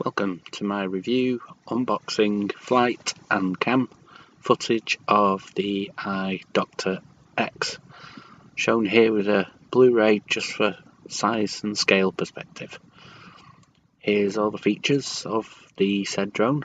Welcome to my review, unboxing, flight and cam footage of the Thieye Dr X, shown here with a Blu-ray just for size and scale perspective. Here's all the features of the said drone.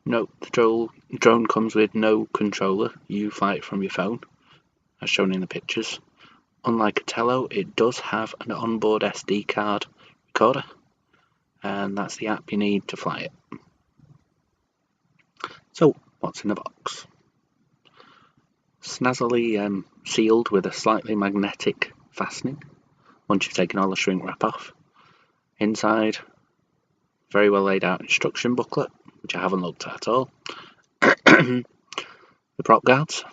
Note the drone comes with no controller, you fly it from your phone, as shown in the pictures. Unlike a tello, it does have an onboard SD card recorder, and that's the app you need to fly it. So, what's in the box? Snazzily sealed with a slightly magnetic fastening once you've taken all the shrink wrap off. Inside, very well laid out instruction booklet, which I haven't looked at all. The prop guards,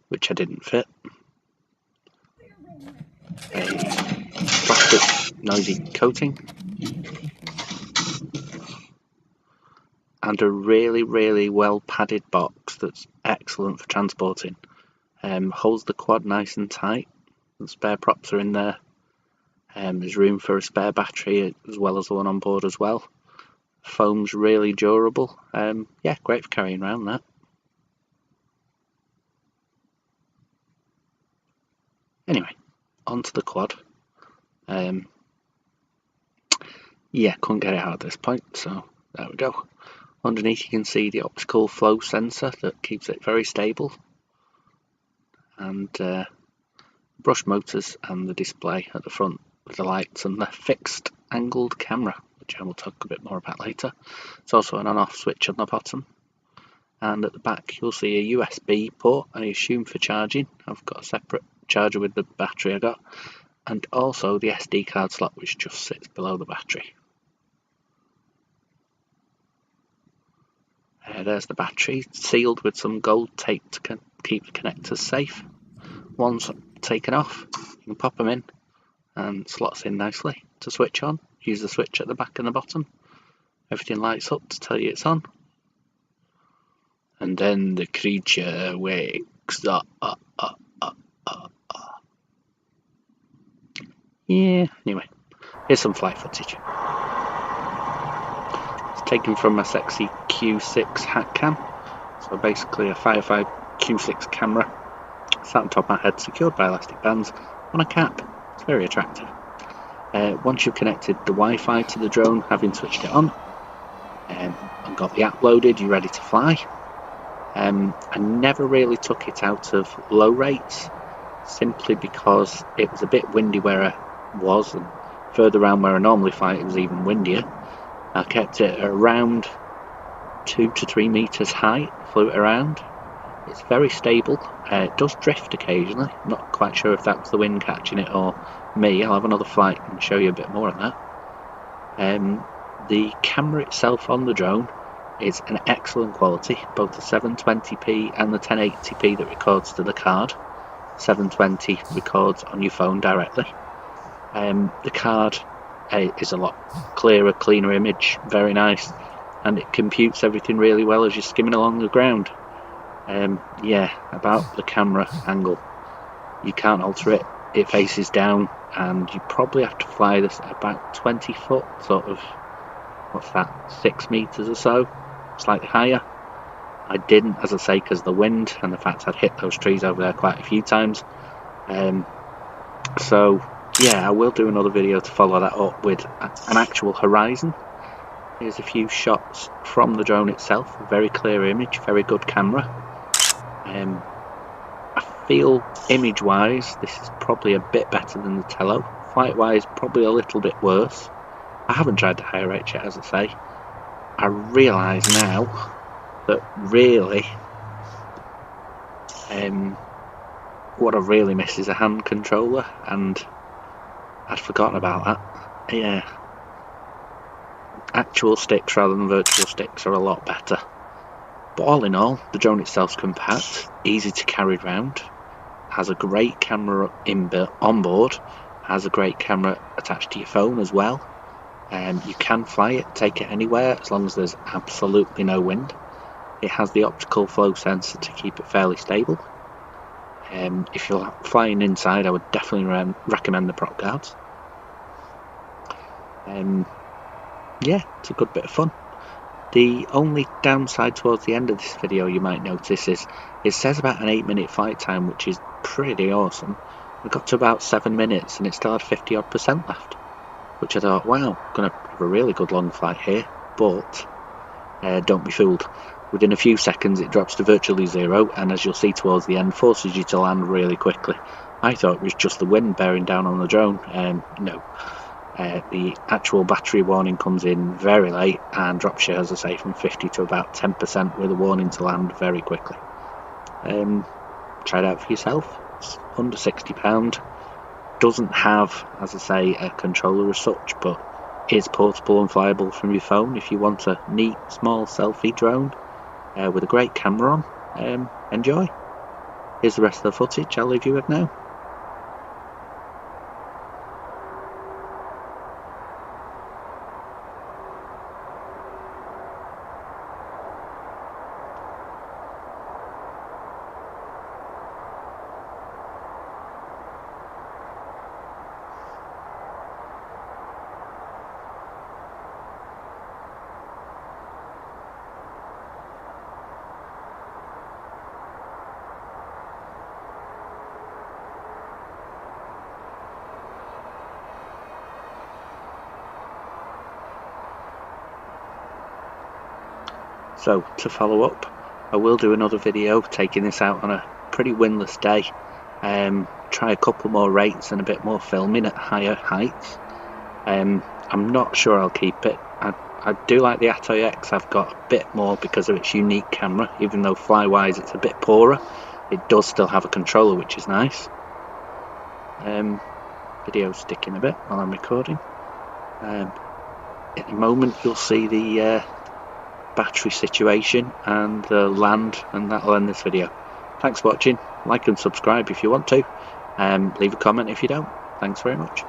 which I didn't fit. A plastic noisy coating. And a really well padded box that's excellent for transporting. Holds the quad nice and tight. The spare props are in there. There's room for a spare battery as well as the one on board as well. Foam's really durable. Yeah, great for carrying around that. Anyway, onto the quad. Yeah, couldn't get it out at this point, so there we go. Underneath you can see the optical flow sensor that keeps it very stable, and brush motors and the display at the front with the lights and the fixed angled camera, which I will talk a bit more about later. There's also an on-off switch on the bottom, and at the back you'll see a USB port, I assume for charging. I've got a separate charger with the battery I got, and also the SD card slot which just sits below the battery. There's the battery, sealed with some gold tape to keep the connectors safe. Once taken off, you can pop them in and slots in nicely to switch on. Use the switch at the back and the bottom. Everything lights up to tell you it's on. And then the creature wakes up. Yeah, anyway, here's some flight footage. Taken from a sexy Q6 hat cam, so basically a Firefly Q6 camera sat on top of my head, secured by elastic bands on a cap. It's very attractive. Once you've connected the Wi-Fi to the drone, having switched it on and got the app loaded, you're ready to fly. I never really took it out of low rates, simply because it was a bit windy where I was, and further around where I normally fly it was even windier. I kept it around 2 to 3 meters high, flew it around. It's very stable. It does drift occasionally. I'm not quite sure if that was the wind catching it or me. I'll have another flight and show you a bit more of that. The camera itself on the drone is an excellent quality, both the 720p and the 1080p that records to the card. 720 records on your phone directly. The card is a lot clearer, cleaner image, very nice, and it computes everything really well as you're skimming along the ground. Yeah, about the camera angle, you can't alter it. It faces down, and you probably have to fly this at about 20 foot, sort of, what's that, 6 meters or so, slightly higher. I didn't, as I say, because of the wind and the fact I'd hit those trees over there quite a few times. So yeah, I will do another video to follow that up with an actual horizon. Here's a few shots from the drone itself, a very clear image, very good camera. I feel image-wise this is probably a bit better than the tello. Flight-wise, probably a little bit worse. I haven't tried the higher rate yet, as I say. I realise now that really what I really miss is a hand controller, and I'd forgotten about that. Yeah, actual sticks rather than virtual sticks are a lot better. But all in all, the drone itself is compact, easy to carry around, has a great camera inbuilt on board, has a great camera attached to your phone as well. You can fly it, take it anywhere as long as there's absolutely no wind. It has the optical flow sensor to keep it fairly stable. If you're flying inside, I would definitely recommend the prop guards. Yeah, it's a good bit of fun. The only downside towards the end of this video you might notice is it says about an 8-minute flight time, which is pretty awesome. We got to about 7 minutes and it still had 50% left, which I thought, wow, gonna have a really good long flight here. But don't be fooled. Within a few seconds it drops to virtually zero, and as you'll see towards the end, forces you to land really quickly. I thought it was just the wind bearing down on the drone. No. The actual battery warning comes in very late and drops you, as I say, from 50 to about 10% with a warning to land very quickly. Try it out for yourself. It's under £60. Doesn't have, as I say, a controller as such, but is portable and flyable from your phone if you want a neat small selfie drone with a great camera on. Enjoy. Here's the rest of the footage I'll leave you with now. So to follow up, I will do another video taking this out on a pretty windless day. Try a couple more rates and a bit more filming at higher heights. I'm not sure I'll keep it. I do like the Thieye X. I've got a bit more because of its unique camera. Even though fly-wise it's a bit poorer, it does still have a controller, which is nice. Video's sticking a bit while I'm recording. At the moment you'll see the battery situation and the land, and that'll end this video. Thanks for watching. Like and subscribe if you want to. Leave a comment if you don't. Thanks very much.